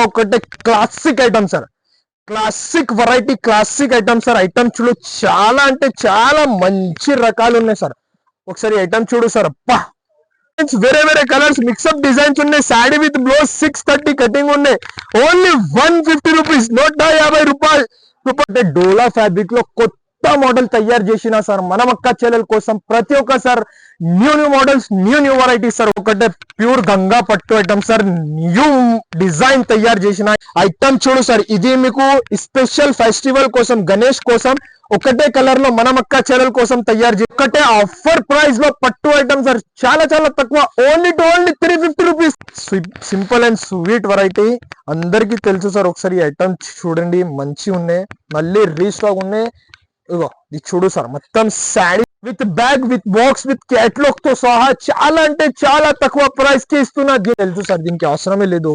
ఒకటే classic item sir, classic variety, classic item sir. Item చూడు, చాలా అంటే చాలా మంచి రకాలు ఉన్నాయి సార్. ఒకసారి ఐటమ్ చూడు సార్. అప్పా, వేరే వేరే కలర్స్, మిక్సప్ డిజైన్స్ ఉన్నాయి. శాడీ విత్ బ్లౌజ్ 630 కటింగ్ ఉన్నాయి. ఓన్లీ 150 రూపీస్, 150 రూపాయలు. డోలా ఫ్యాబ్రిక్ లో కొత్త మోడల్ తయారు చేసిన సార్ మన అక్క చెల్లెల కోసం. ప్రతి ఒక్క sir new models, new varieties sir. ఒకటే ప్యూర్ గంగా పట్టు ఐటమ్ సార్, న్యూ డిజైన్ తయారు చేసిన ఐటమ్ చూడు సార్. ఇది మీకు స్పెషల్ ఫెస్టివల్ కోసం, గణేష్ కోసం ఒకటే కలర్ లో మన అక్క చెల్లెల కోసం తయారు చేసి, ఒకటే ఆఫర్ ప్రైస్ లో పట్టు ఐటమ్ సార్. చాలా చాలా తక్కువ, only 350 rupees. Simple and sweet variety అందరికి తెలుసు సార్. ఒకసారి ఐటమ్ చూడండి, మంచి ఉన్నాయి, మళ్ళీ రీస్టాక్ ఉన్నాయి. ఇగో ఇది చూడు సార్, మొత్తం sari with bag, with box, with catalogue తో సహా చాలా అంటే చాలా తక్కువ ప్రైస్ కి ఇస్తున్నా. తెలుసు సార్, దీనికి అవసరమే లేదు.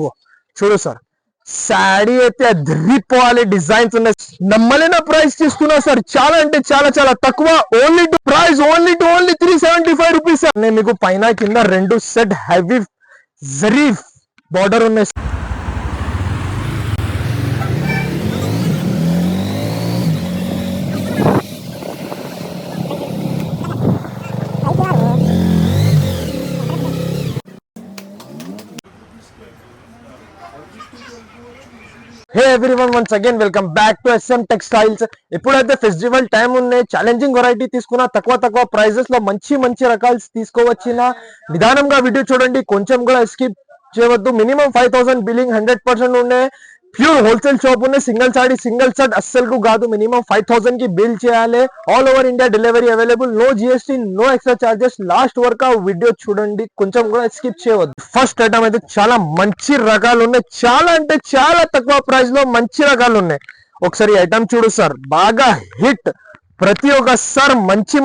చూడు సార్, శాడీ అయితే అదిరిపోవాలి, డిజైన్స్ ఉన్నాయి, నమ్మలేని ప్రైస్ కి ఇస్తున్నా సార్. చాలా అంటే చాలా చాలా తక్కువ, only price only 375 rupees sir. నేను మీకు పైన కింద 2 సెట్ హెవీ జరీఫ్ బార్డర్ ఉన్నాయి. హే everyone, once again welcome back to SM textiles. ఎప్పుడైతే ఫెస్టివల్ టైం ఉన్నాయి, ఛాలెంజింగ్ వెరైటీ తీసుకున్నా, తక్కువ ప్రైజెస్ లో మంచి రకాలు తీసుకోవచ్చిన నిదానంగా వీడియో చూడండి, కొంచెం కూడా స్కిప్ చేయవద్దు. మినిమం 5000 బిల్లింగ్ 100% ఉన్నాయి. ప్యూర్ హోల్సేల్ షాప్ ఉన్నాయి. సింగిల్ సాడీ సింగిల్ సెట్ అస్సలు కాదు, మినిమం 5000 కి బిల్ చేయాలి. All over India delivery available, no GST, no extra charges. Last వరకు ఆ వీడియో చూడండి, కొంచెం కూడా స్కిప్ చేయవద్దు. ఫస్ట్ ఐటమ్ అయితే చాలా మంచి రకాలు ఉన్నాయి, చాలా అంటే చాలా తక్కువ ప్రైస్ లో మంచి రకాలు ఉన్నాయి. ఒకసారి ఐటమ్ చూడు సార్, బాగా హిట్. ప్రతి ఒక్క సార్ మంచి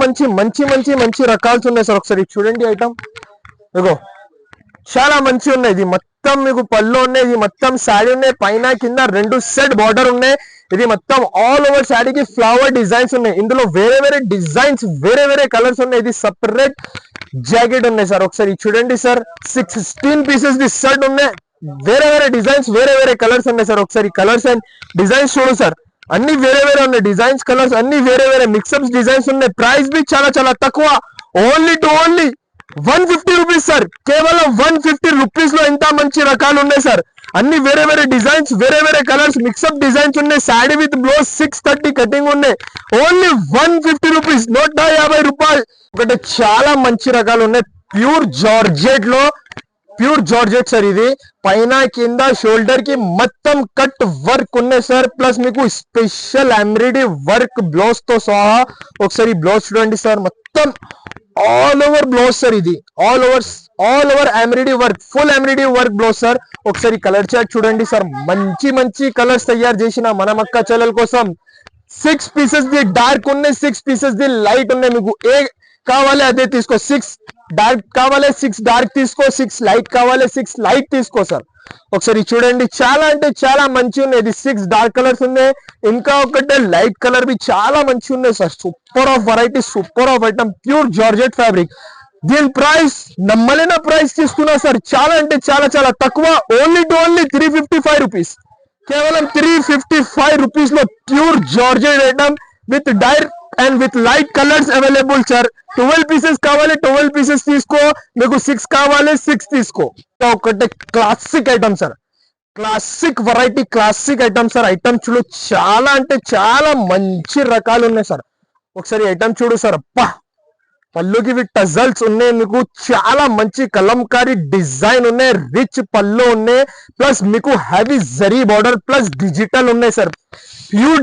రకాలు ఉన్నాయి సార్. ఒకసారి చూడండి ఐటమ్, ఇగో చాలా మంచి ఉన్నాయి. ఇది మొత్తం మీకు పళ్ళు ఉన్నాయి, ఇది మొత్తం శాడీ ఉన్నాయి, పైన కింద 2 సెట్ బార్డర్ ఉన్నాయి. ఇది మొత్తం ఆల్ ఓవర్ శాడీకి ఫ్లవర్ డిజైన్స్ ఉన్నాయి. ఇందులో వేరే వేరే డిజైన్స్, వేరే వేరే కలర్స్ ఉన్నాయి. ఇది సపరేట్ జాకెట్ ఉన్నాయి సార్. ఒకసారి చూడండి సార్, 16 పీసెస్ ది సెట్ ఉన్నాయి. వేరే వేరే డిజైన్స్, వేరే వేరే కలర్స్ ఉన్నాయి సార్. ఒకసారి కలర్స్ అండ్ డిజైన్స్ చూడు సార్, అన్ని వేరే వేరే ఉన్నాయి. డిజైన్స్, కలర్స్ అన్ని వేరే వేరే మిక్సప్స్ డిజైన్స్ ఉన్నాయి. ప్రైస్ బి చాలా చాలా తక్కువ, ఓన్లీ 150 రూపీస్ సార్. కేవలం 150 రూపీస్ లో ఇంత మంచి రకాలు ఉన్నాయి సార్. అన్ని వేరే వేరే డిజైన్స్, వేరే వేరే కలర్స్, మిక్సప్ డిజైన్స్ ఉన్నాయి. శాడీ విత్ బ్లౌజ్ 630 కటింగ్ ఉన్నాయి. ఓన్లీ 150 రూపీస్, 150 రూపాయలు. ఒకటి చాలా మంచి రకాలు ఉన్నాయి. ప్యూర్ జార్జెట్ లో, ప్యూర్ జార్జెట్ సార్. ఇది పైన కింద షోల్డర్ కి మొత్తం కట్ వర్క్ ఉన్నాయి సార్. ప్లస్ మీకు స్పెషల్ ఎంబ్రాయిడరీ వర్క్ బ్లౌజ్ తో సహా. ఒకసారి బ్లౌజ్ చూడండి సార్, మొత్తం ఆల్ ఓవర్ బ్లౌజ్ సార్. ఇది all over embroidery work, full embroidery work blouse sir. ఒకసారి కలర్ చార్ట్ చూడండి సార్, మంచి కలర్స్ తయారు చేసిన మన అక్క చెల్లెల కోసం. 6 పీసెస్ ది డార్క్ ఉన్నాయి, 6 పీసెస్ ది లైట్ ఉన్నాయి. మీకు ఏ కావాలి అదే తీసుకో. 6 డార్క్ కావాలి 6 డార్క్ తీసుకో, 6 లైట్ కావాలి 6 లైట్ తీసుకో సార్. ఒకసారి చూడండి, చాలా అంటే చాలా మంచి ఉన్నాయి. ఇది 6 డార్క్ కలర్స్ ఉన్నాయి, ఇంకా ఒకటే లైట్ కలర్ బి చాలా మంచి ఉన్నాయి sir. Super of variety, super of item, pure georgette fabric. దీని ప్రైస్ నమ్మలేని ప్రైస్ తీసుకున్నా సార్. చాలా అంటే చాలా తక్కువ, ఓన్లీ 355 రూపీస్. కేవలం 355 రూపీస్ లో pure georgette item with dyer and with light colours available sir. 12 pieces కావాలి 12 పీసెస్ తీసుకో, మీకు 6 కావాలి 6 తీసుకో. ఒకటే classic item sir, classic variety, classic item sir. Item చూడు, చాలా అంటే చాలా మంచి రకాలు ఉన్నాయి సార్. ఒకసారి ఐటమ్ చూడు సార్. అప్పా, పళ్ళుకి విత్ టజల్స్ ఉన్నాయి. మీకు చాలా మంచి కలంకారీ డిజైన్ ఉన్నాయి, రిచ్ పళ్ళు ఉన్నాయి. ప్లస్ మీకు heavy zari border, plus digital ఉన్నాయి సార్. Pure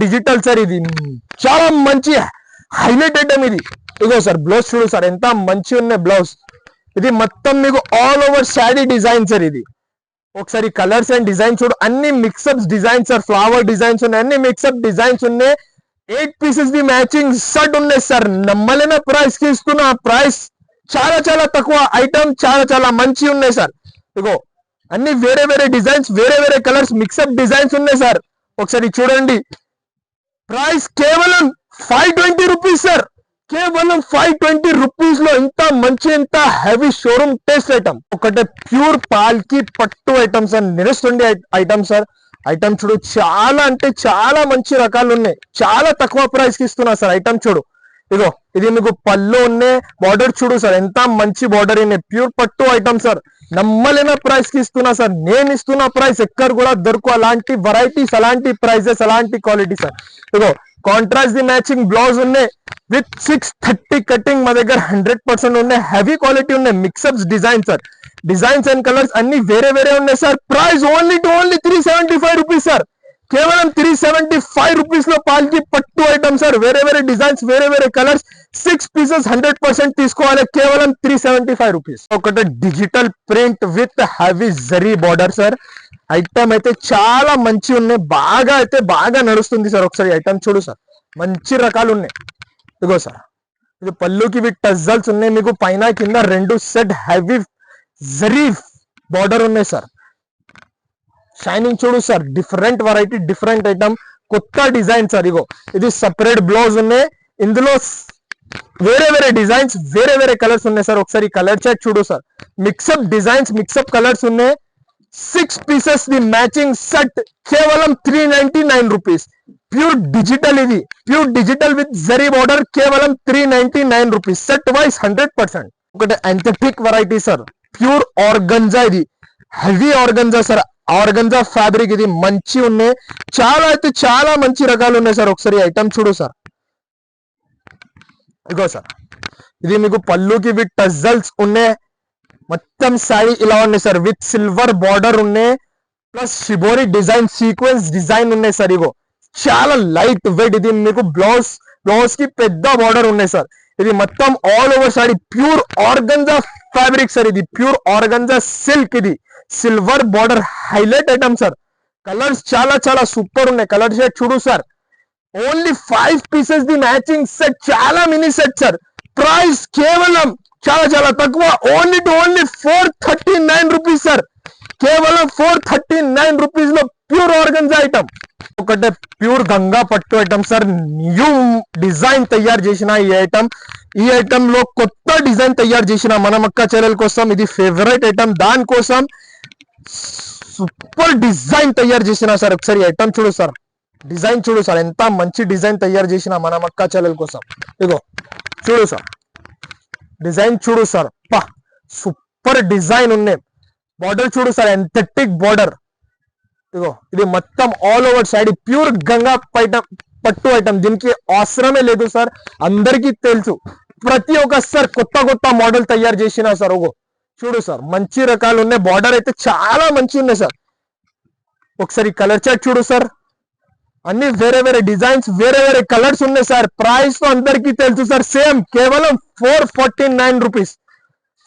digital sir. ఇది చాలా మంచి హైలైట్ ఐటమ్ ఇది. ఇగో సార్ బ్లౌజ్ చూడు సార్, ఎంత మంచి ఉన్నాయి బ్లౌజ్. ఇది మొత్తం మీకు all over sari design sir. ఇది ఒకసారి కలర్స్ అండ్ డిజైన్ చూడు, అన్ని mix up designs sir. Flower designs ఉన్నాయి, అన్ని మిక్సప్ డిజైన్స్ ఉన్నాయి. 8 పీసెస్ ది మ్యాచింగ్ షర్ట్ ఉన్నాయి సార్. నమ్మలేని ప్రైస్ కి ఇస్తున్న ప్రైస్ చాలా తక్కువ. ఐటమ్ చాలా మంచి ఉన్నాయి సార్. ఇగో అన్ని వేరే వేరే డిజైన్స్, వేరే వేరే కలర్స్, మిక్సప్ డిజైన్స్ ఉన్నాయి సార్. ఒకసారి చూడండి, ప్రైస్ కేవలం 520 రూపీస్ సార్. కేవలం 520 రూపీస్ లో ఇంత మంచి ఇంత హెవీ షోరూమ్ టేస్ట్ ఐటమ్. ఒకటే ప్యూర్ పాల్కి పట్టు ఐటమ్ సార్, నెక్స్ట్ ఉండే ఐటమ్ సార్. ఐటమ్ చూడు, చాలా అంటే చాలా మంచి రకాలు ఉన్నాయి, చాలా తక్కువ ప్రైస్ కి ఇస్తున్నా సార్. ఐటమ్ చూడు, ఇగో ఇది మీకు పళ్ళు ఉన్నాయి, బార్డర్ చూడు సార్, ఎంత మంచి బార్డర్ ఉన్నాయి, ప్యూర్ పట్టు ఐటమ్ సార్. నమ్మలేని ప్రైస్ కి ఇస్తున్నా సార్. నేను ఇస్తున్న ప్రైస్ ఎక్కడ కూడా దొరకు, అలాంటి వెరైటీస్, అలాంటి ప్రైజెస్, అలాంటి క్వాలిటీ సార్. ఇగో కాంట్రాస్ట్ ది మ్యాచింగ్ బ్లౌజ్ ఉన్నాయి విత్ 630 కటింగ్ మా దగ్గర 100% ఉన్నాయి, హెవీ క్వాలిటీ ఉన్నాయి, mixups design sir. Designs and colours అన్ని వేరే వేరే ఉన్నాయి sir. Price only 375 rupees sir. కేవలం 375 రూపీస్ లో పాల్కి పట్టు ఐటమ్ సార్. వేరే వేరే డిజైన్స్, వేరే వేరే కలర్స్, 6 పీసెస్ 100% తీసుకోవాలి, కేవలం 375 రూపీస్. ఒకటి digital print with heavy zari border sir. Item అయితే చాలా మంచి ఉన్నాయి, బాగా అయితే బాగా నడుస్తుంది సార్. ఒకసారి ఐటమ్ చూడు సార్, మంచి రకాలు ఉన్నాయి. ఇగో సార్, ఇది పళ్ళుకి విత్ టజల్స్ ఉన్నాయి, మీకు పైన కింద 2 సెట్ హెవీ జరీ బార్డర్ ఉన్నాయి సార్. షైనింగ్ చూడు sir, different variety, different item, కొత్త డిజైన్ సార్. ఇగో ఇది సపరేట్ బ్లౌజ్ ఉన్నాయి, ఇందులో వేరే వేరే డిజైన్స్, వేరే వేరే కలర్స్ ఉన్నాయి సార్. ఒకసారి కలర్ చార్ట్ చూడు sir, mix up designs, mix up colours ఉన్నాయి. 6 పీసెస్ ది మ్యాచింగ్ సెట్, కేవలం 399 రూపీస్. ప్యూర్ డిజిటల్, ఇది pure digital with zari border, కేవలం 399 రూపీస్. Set wise 100%. ఒకటి synthetic variety sir, pure organza, ఇది heavy organza sir. Organza fabric, ఇది మంచి ఉన్నాయి, చాలా అయితే చాలా మంచి రకాలు ఉన్నాయి సార్. ఒకసారి ఐటమ్ చూడు సార్, ఇగో సార్, ఇది మీకు పళ్ళుకి విత్ టజల్స్ ఉన్నాయి, మొత్తం శారీ ఇలా ఉన్నాయి సార్, విత్ సిల్వర్ బార్డర్ ఉన్నాయి, plus shibori design, sequence design ఉన్నాయి సార్. ఇగో చాలా లైట్ వెయిట్, ఇది మీకు బ్లౌజ్ కి పెద్ద బార్డర్ ఉన్నాయి సార్. ఇది మొత్తం all over sorry pure organza fabric sir. ఇది ప్యూర్ ఆర్గంజా సిల్క్, ఇది silver border highlight item sir. Colours చాలా చాలా సూపర్ ఉన్నాయి, కలర్ షేడ్ చూడు sir. Only 5 pieces the matching set, చాలా మినీ సెట్ సార్. ప్రైస్ కేవలం చాలా చాలా తక్కువ, ఓన్లీ 439 రూపీస్ సార్. కేవలం 439 రూపీస్ లో ప్యూర్ ఆర్గంజా ఐటమ్. ఒకటే ప్యూర్ గంగా పట్టు ఐటమ్ సార్, న్యూ డిజైన్ తయారు చేసిన ఈ ఐటమ్ లో కొత్త డిజైన్ తయారు చేసిన మన మక్క చెల్లెల కోసం. ఇది ఫేవరెట్ ఐటమ్, దానికోసం సూపర్ డిజైన్ తయారు చేసిన సార్. ఒకసారి ఐటమ్ చూడు సార్, డిజైన్ చూడు సార్, ఎంత మంచి డిజైన్ తయారు చేసిన మన మక్క చెల్లెల కోసం. ఇగో చూడు సార్, డిజైన్ చూడు సార్, సూపర్ డిజైన్ ఉన్నాయి. బార్డర్ చూడు సార్, యాంథెటిక్ బార్డర్. ఇగో ఇది మొత్తం all over side pure Ganga పట్టు ఐటమ్, దీనికి అవసరమే లేదు సార్, అందరికీ తెలుసు. ప్రతి ఒక్క సార్ కొత్త కొత్త మోడల్ తయారు చేసిన సార్. ఓగో చూడు సార్, మంచి రకాలు ఉన్నాయి, బార్డర్ అయితే చాలా మంచి ఉన్నాయి సార్. ఒకసారి కలర్ చార్ట్ చూడు సార్, అన్ని వేరే వేరే డిజైన్స్, వేరే వేరే కలర్స్ ఉన్నాయి సార్. ప్రైస్ తో అందరికీ తెలుసు సార్, సేమ్ కేవలం 449 రూపీస్.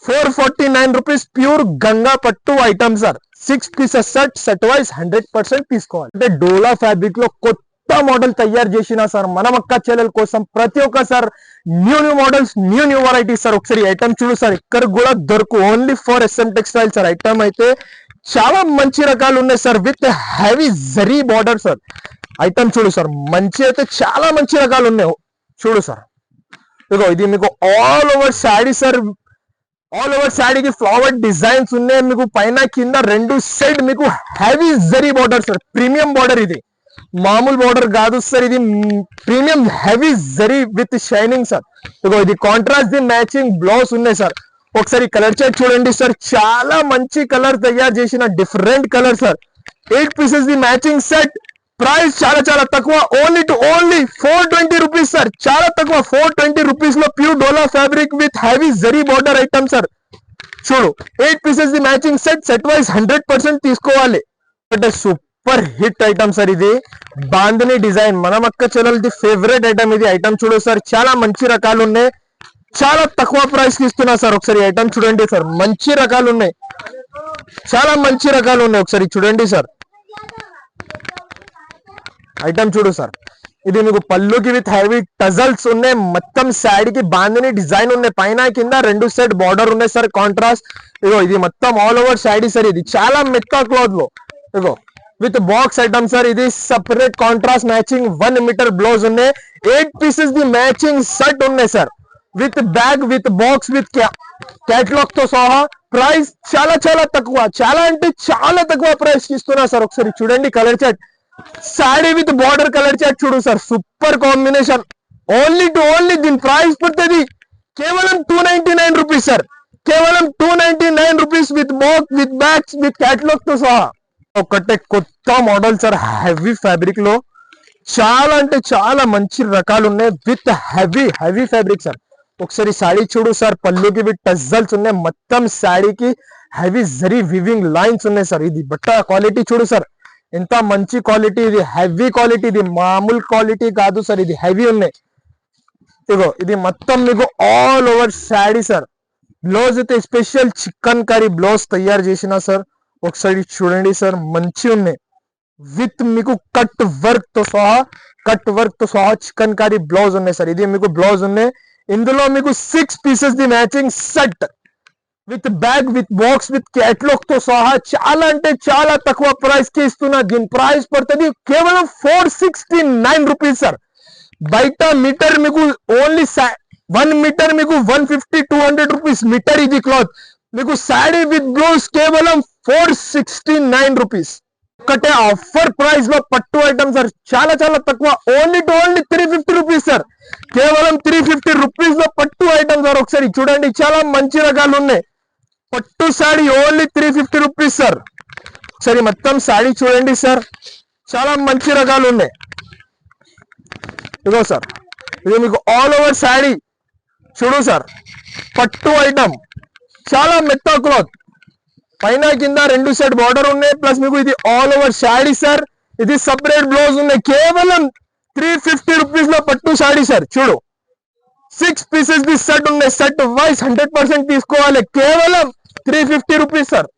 449 రూపీస్ ప్యూర్ గంగా పట్టు item sir. 6 pieces set wise 100% తీసుకోవాలి. అంటే డోలా ఫ్యాబ్రిక్ లో కొత్త మోడల్ తయారు చేసిన సార్ మన మక్క చెల్లెల కోసం. ప్రతి ఒక్క sir new models, new varieties sir. ఒకసారి ఐటమ్ చూడు సార్, ఇక్కడ కూడా దొరుకు, only for SM textile sir. Item అయితే చాలా మంచి రకాలు ఉన్నాయి sir, with heavy zari border sir. Item చూడు సార్, మంచి అయితే చాలా మంచి రకాలు ఉన్నాయి. చూడు సార్, ఇగో ఇది మీకు all over saree sir. All over శారీకి ఫ్లవర్ డిజైన్స్ ఉన్నాయి, మీకు పైన కింద 2 సైడ్ మీకు heavy zari border sir. Premium border, ఇది మామూలు బార్డర్ కాదు సార్, ఇది premium heavy zari with shining sir. ఇగో ఇది కాంట్రాస్ట్ ది మ్యాచింగ్ బ్లౌజ్ ఉన్నాయి సార్. ఒకసారి కలర్ చార్ట్ చూడండి సార్, చాలా మంచి కలర్ తయారు చేసిన different colour sir. 8 pieces the matching set. Price చాలా చాలా తక్కువ, ఓన్లీ 420 రూపీస్ సార్. చాలా తక్కువ, 420 రూపీస్ లో pure dola fabric with heavy zari border item sir. చూడు, 8 pieces the matching set wise 100% తీసుకోవాలి. అంటే సూపర్ హిట్ ఐటమ్ సార్. ఇది బాంధని డిజైన్, మన మక్క చెల్లెలది ఫేవరెట్ ఐటమ్. ఇది ఐటమ్ చూడు సార్, చాలా మంచి రకాలు ఉన్నాయి, చాలా తక్కువ ప్రైస్ కి ఇస్తున్నా సార్. ఒకసారి ఐటమ్ చూడండి సార్, మంచి రకాలు ఉన్నాయి, చాలా మంచి రకాలు ఉన్నాయి. ఒకసారి చూడండి సార్, ఐటమ్ చూడు సార్. ఇది మీకు పళ్ళుకి విత్ హెవీ టజల్స్ ఉన్నాయి, మొత్తం శారీకి బాంధని డిజైన్ ఉన్నాయి, పైన కింద 2 సైడ్ బార్డర్ ఉన్నాయి సార్, కాంట్రాస్ట్. ఇగో ఇది మొత్తం ఆల్ ఓవర్ శారీ సార్. ఇది చాలా మెత్తా క్లాత్ లో, ఇగో విత్ బాక్స్ ఐటమ్ సార్. ఇది separate contrast matching 1 metre blouse ఉన్నాయి. 8 పీసెస్ ది మ్యాచింగ్ సెట్ ఉన్నాయి sir. With bag with box with catalogue తో సహా. ప్రైస్ చాలా చాలా తక్కువ, చాలా అంటే చాలా తక్కువ ప్రైస్ ఇస్తున్నా సార్. ఒకసారి చూడండి colour chart. Saree with border colour chart చూడు sir, super combination. Only to only దీని ప్రైస్ పడుతుంది కేవలం 299 రూపీస్ సార్. కేవలం 299 rupees with box with bags with catalogue తో సహా. ఒకటే కొత్త మోడల్ సార్, హెవీ ఫ్యాబ్రిక్ లో చాలా అంటే చాలా మంచి రకాలు ఉన్నాయి with heavy heavy fabric sir. ఒకసారి సాడీ చూడు సార్, పళ్ళుకి విత్ టజల్స్ ఉన్నాయి. మొత్తం సాడీకి హెవీ జరీ వివింగ్ లైన్స్ ఉన్నాయి సార్. ఇది బట్ట క్వాలిటీ చూడు సార్, ఎంత మంచి క్వాలిటీ. ఇది హెవీ క్వాలిటీ, ఇది మామూలు క్వాలిటీ కాదు సార్, ఇది హెవీ ఉన్నాయి. ఇగో ఇది మొత్తం మీకు all over saree sir. Blouse అయితే స్పెషల్ చికెన్ కర్రీ బ్లౌజ్ తయారు చేసిన సార్. ఒకసారి చూడండి సార్, మంచి ఉన్నాయి. విత్ మీకు కట్ వర్క్ తో సహా చికెన్ కర్రీ బ్లౌజ్ ఉన్నాయి సార్. ఇది మీకు బ్లౌజ్ ఉన్నాయి. ఇందులో మీకు 6 pieces the matching set with bag with box with catalogue తో సహా చాలా అంటే చాలా తక్కువ ప్రైస్ కి ఇస్తున్నా. దీని ప్రైస్ పడుతుంది కేవలం 469 రూపీస్ సార్. బయట మీటర్ మీకు ఓన్లీ 1 మీటర్ మీకు 150-200 రూపీస్ మీటర్. ఇది క్లాత్ మీకు సాడీ విత్ బ్లౌజ్ కేవలం 469 రూపీస్. ఒకటే ఆఫర్ ప్రైస్ లో పట్టు ఐటమ్ సార్, చాలా చాలా తక్కువ. Only to only 350 rupees sir. కేవలం 350 రూపీస్ లో పట్టు ఐటమ్ సార్. ఒకసారి చూడండి, చాలా మంచి రకాలు ఉన్నాయి. పట్టు సాడీ ఓన్లీ 350 రూపీస్ సార్. ఒకసారి మొత్తం సాడీ చూడండి సార్, చాలా మంచి రకాలు ఉన్నాయి. ఇదో సార్, ఇది మీకు ఆల్ ఓవర్ సాడీ చూడు సార్, పట్టు ఐటమ్, చాలా మెత్త క్లాత్. పైన కింద 2 సెట్ బార్డర్ ఉన్నాయి. ప్లస్ మీకు ఇది ఆల్ ఓవర్ సాడీ సార్. ఇది సపరేట్ బ్లౌజ్ ఉన్నాయి. కేవలం 350 రూపీస్ లో పట్టు సాడీ సార్. చూడు 6 పీసెస్ ది సెట్ ఉన్నాయి. సెట్ వైస్ 100% తీసుకోవాలి. కేవలం 350 రూపీస్ సార్.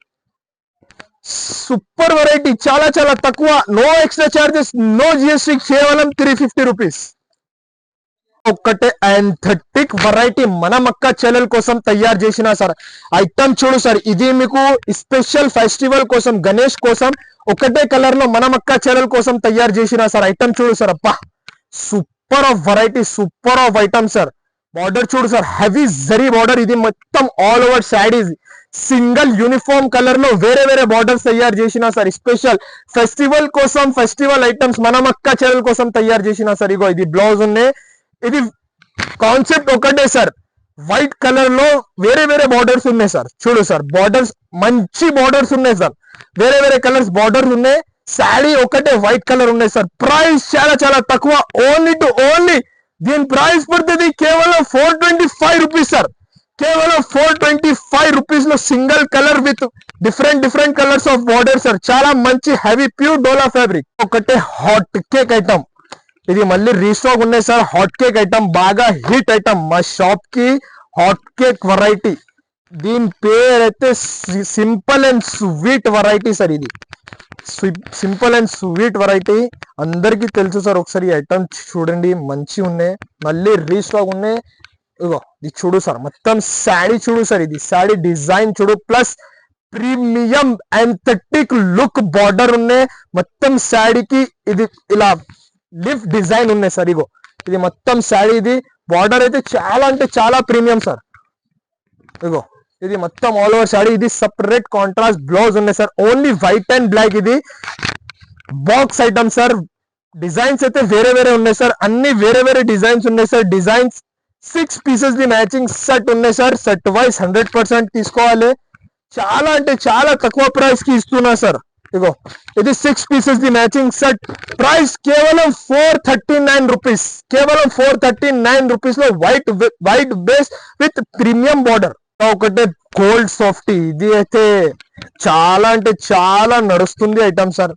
సూపర్ వెరైటీ, చాలా చాలా తక్కువ. No extra charges, no GST. కేవలం 350 రూపీస్. ఒక్కటే యాంథెటిక్ వెరైటీ మన మక్క చెల్లెల కోసం తయారు చేసిన సార్ ఐటమ్ చూడు సార్. ఇది మీకు స్పెషల్ ఫెస్టివల్ కోసం, గణేష్ కోసం ఒకటే కలర్ లో మన మక్క చెల్లెల కోసం తయారు చేసిన సార్ ఐటమ్ చూడు సార్. అబ్బా super of variety, super of item sir. Border చూడు సార్, హెవీ జరీ బార్డర్. ఇది మొత్తం all over సాడీస్ single uniform colour లో వేరే వేరే బార్డర్స్ తయారు చేసిన సార్. స్పెషల్ ఫెస్టివల్ కోసం, ఫెస్టివల్ ఐటమ్స్ మన మక్క చెల్లెల కోసం తయారు చేసిన సార్. ఇగో ఇది బ్లౌజ్ ఉన్నాయి. ఇది కాన్సెప్ట్ ఒకటే సార్, వైట్ కలర్ లో వేరే వేరే బార్డర్స్ ఉన్నాయి సార్. చూడు సార్, బార్డర్స్ మంచి బార్డర్స్ ఉన్నాయి సార్. వేరే వేరే కలర్స్ బార్డర్స్ ఉన్నాయి. శాడీ ఒకటే వైట్ కలర్ ఉన్నాయి సార్. ప్రైస్ చాలా చాలా తక్కువ. ఓన్లీ టు ఓన్లీ దీని ప్రైస్ పడుతుంది కేవలం 425 రూపీస్ సార్. కేవలం 425 రూపీస్ లో single colour with different colours of border sir. చాలా మంచి హెవీ ప్యూర్ డోలా ఫ్యాబ్రిక్. ఒకటే హాట్ కేక్ ఐటమ్. ఇది మళ్ళీ రీస్టాక్ ఉన్నాయి సార్. హాట్ కేక్ ఐటమ్ బాగా హిట్ ఐటమ్ మా షాప్ కి. హాట్ కేక్ వెరైటీ, దీని పేరైతే simple and sweet variety sir. ఇది సింపుల్ అండ్ స్వీట్ వెరైటీ అందరికీ తెలుసు సార్. ఒకసారి ఐటమ్ చూడండి, మంచి ఉన్నాయి. మళ్ళీ రీస్టాక్ ఉన్నాయి. ఇగో ఇది చూడు సార్, మొత్తం శాడీ చూడు సార్. ఇది శాడీ డిజైన్ చూడు, ప్లస్ ప్రీమియం యాంథెటిక్ లుక్ బార్డర్ ఉన్నాయి. మొత్తం శాడీకి ఇది ఇలా లిఫ్ట్ డిజైన్ ఉన్నాయి సార్. ఇగో ఇది మొత్తం శాడీ. ఇది బార్డర్ అయితే చాలా అంటే చాలా ప్రీమియం సార్. ఇగో ఇది మొత్తం ఆల్ ఓవర్ శాడీ. ఇది సపరేట్ కాంట్రాస్ట్ బ్లౌజ్ ఉన్నాయి sir. Only white and black. ఇది బాక్స్ ఐటమ్ సార్. డిజైన్స్ అయితే వేరే వేరే ఉన్నాయి సార్. అన్ని వేరే వేరే డిజైన్స్ ఉన్నాయి sir. Designs 6 pieces the matching set ఉన్నాయి సార్. సెట్ వైస్ 100% తీసుకోవాలి. చాలా అంటే చాలా తక్కువ ప్రైస్ కి ఇస్తున్నా సార్. ఇగో ఇది 6 pieces the matching set. Price కేవలం 439 రూపీస్. కేవలం 439 రూపీస్ లో white base with premium border. ఒకటే గోల్డ్ సాఫ్టీ. ఇది అయితే చాలా అంటే చాలా నడుస్తుంది ఐటమ్ సార్.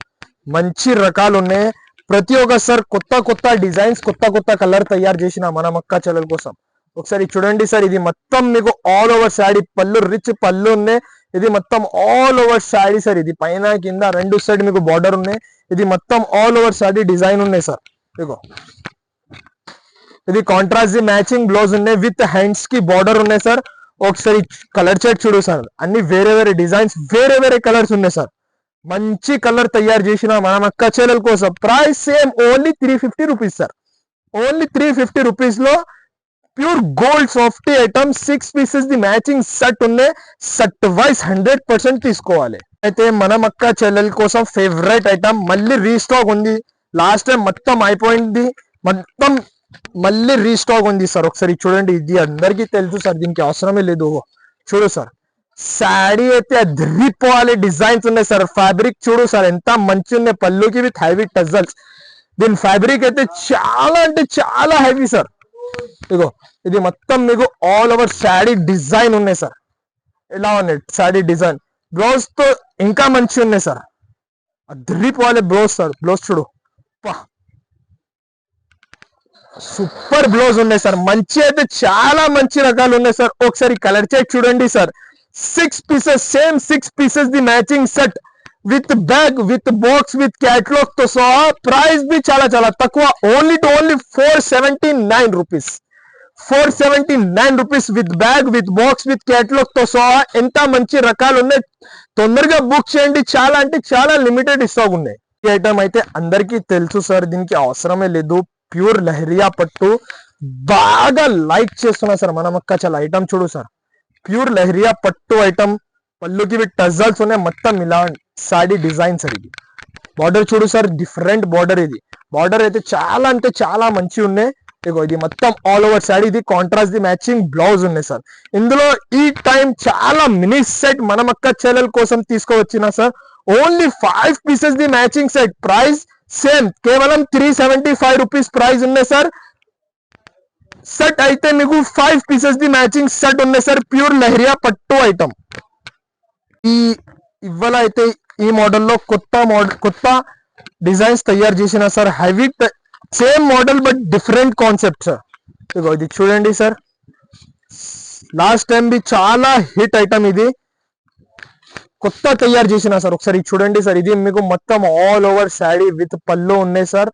మంచి రకాలు ఉన్నాయి. ప్రతి ఒక్క సార్ కొత్త డిజైన్స్, కొత్త కలర్ తయారు చేసిన మన మక్క చెల్లెల కోసం. ఒకసారి చూడండి సార్. ఇది మొత్తం మీకు ఆల్ ఓవర్ శాడీ, పళ్ళు రిచ్ పళ్ళు ఉన్నాయి. ఇది మొత్తం ఆల్ ఓవర్ శాడీ సార్. ఇది పైన కింద 2 సైడ్ మీకు బార్డర్ ఉన్నాయి. ఇది మొత్తం ఆల్ ఓవర్ శాడీ డిజైన్ ఉన్నాయి సార్. ఇగో ఇది కాంట్రాస్ట్ మ్యాచింగ్ బ్లౌజ్ ఉన్నాయి. విత్ హ్యాండ్స్ కి బార్డర్ ఉన్నాయి సార్. ఒకసారి కలర్ చార్ట్ చూడు సార్. అన్ని వేరే వేరే డిజైన్స్, వేరే వేరే కలర్స్ ఉన్నాయి సార్. మంచి కలర్ తయారు చేసిన మన అక్క చెల్లెల కోసం. Price same only 350 rupees sir. Only 350 rupees లో pure gold softy item 6 pieces the matching set ఉన్నాయి. సెట్ వైజ్ 100% తీసుకోవాలి. అయితే మన అక్క చెల్లెల కోసం ఫేవరెట్ ఐటమ్ మళ్ళీ రీస్టాక్ ఉంది. లాస్ట్ టైం మొత్తం అయిపోయింది, మొత్తం మళ్ళీ రీస్టాక్ ఉంది సార్. ఒకసారి చూడండి, ఇది అందరికీ తెలుసు సార్, దీనికి అవసరమే లేదు. చూడు సార్, శారీ అయితే అదిరిపోవాలి డిజైన్స్ ఉన్నాయి సార్. ఫ్యాబ్రిక్ చూడు సార్ ఎంత మంచి ఉన్నాయి, పళ్ళుకి విత్ హెవీ టజల్స్. దీని ఫ్యాబ్రిక్ అయితే చాలా అంటే చాలా హెవీ సార్. ఇగో ఇది మొత్తం మీకు ఆల్ ఓవర్ శారీ డిజైన్ ఉన్నాయి సార్. ఎలా ఉన్నాయి శారీ డిజైన్, బ్లౌజ్ తో ఇంకా మంచి ఉన్నాయి సార్. అదిరిపోవాలి బ్లౌజ్ సార్. బ్లౌజ్ చూడు, సూపర్ బ్లౌజ్ ఉన్నాయి సార్. మంచి అయితే చాలా మంచి రకాలు ఉన్నాయి సార్. ఒకసారి కలర్ చార్ట్ చూడండి sir. 6 pieces, same 6 pieces the matching set with bag, with box, with catalogue తో సహా. ప్రైస్ బి చాలా చాలా తక్కువ, only 479 rupees. 479 rupees with bag, with box, with catalogue తో సహా. ఎంత మంచి రకాలు ఉన్నాయి, తొందరగా బుక్ చేయండి. చాలా అంటే చాలా లిమిటెడ్ స్టాక్ ఉన్నాయి. ఈ ఐటమ్ అయితే అందరికీ తెలుసు సార్, దీనికి అవసరమే లేదు. ప్యూర్ లహరియా పట్టు బాగా లైక్ చేస్తున్నా సార్ మన అక్క చెల్లెల ఐటమ్. చూడు సార్, ప్యూర్ లహరియా పట్టు ఐటమ్, పళ్ళుకి విత్ టజల్స్ ఉన్నాయి. మొత్తం ఇలా సాడీ డిజైన్ సార్. ఇది బార్డర్ చూడు సార్, డిఫరెంట్ బార్డర్. ఇది బార్డర్ అయితే చాలా అంటే చాలా మంచి ఉన్నాయి. ఇగో ఇది మొత్తం ఆల్ ఓవర్ సాడీ. ఇది కాంట్రాస్ట్ ది మ్యాచింగ్ బ్లౌజ్ ఉన్నాయి సార్. ఇందులో ఈ టైం చాలా మినీ సెట్ మన అక్క చెల్లెల కోసం తీసుకువచ్చిన sir. Only 5 pieces the matching set. Price same, కేవలం 375 రూపీస్ ప్రైస్ ఉన్నాయి సార్. సెట్ అయితే మీకు 5 పీసెస్ ది మ్యాచింగ్ సెట్ ఉన్నాయి సార్. ప్యూర్ లహరియా పట్టు ఐటమ్. ఇవాళ అయితే ఈ మోడల్లో కొత్త డిజైన్స్ తయారు చేసిన sir. Heavy same model but different concept sir. ఇగో ఇది చూడండి సార్, లాస్ట్ టైం బి చాలా హిట్ ఐటమ్. ఇది కొత్త తయారు చేసిన సార్. ఒకసారి చూడండి సార్, ఇది మీకు మొత్తం ఆల్ ఓవర్ శారీ విత్ పళ్ళు ఉన్నాయి సార్.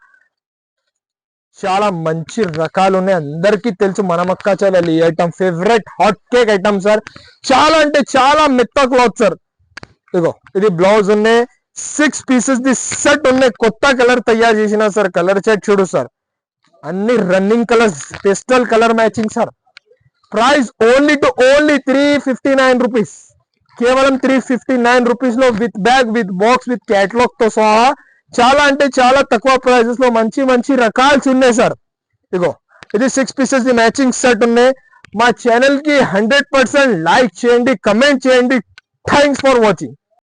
చాలా మంచి రకాలు ఉన్నాయి, అందరికీ తెలుసు మన అక్క చెల్లెల ఈ item favourite hot cake item sir. చాలా అంటే చాలా మెత్త క్లాత్ సార్. ఇగో ఇది బ్లౌజ్ ఉన్నాయి. 6 పీసెస్ ది సెట్ ఉన్నాయి. కొత్త కలర్ తయారు చేసిన సార్. కలర్ చార్ట్ చూడు సార్, అన్ని running colours, pastel colour matching sir. Price only 359 rupees. కేవలం 359 రూపీస్ లో with bag, with box, with catalogue తో సహా. చాలా అంటే చాలా తక్కువ ప్రైజెస్ లో మంచి మంచి రకాల్స్ ఉన్నాయి సార్. ఇగో ఇది 6 పీసెస్ ది మ్యాచింగ్ సెట్ ఉన్నాయి. మా ఛానల్ కి 100% లైక్ చేయండి, కమెంట్ చేయండి. Thanks for watching.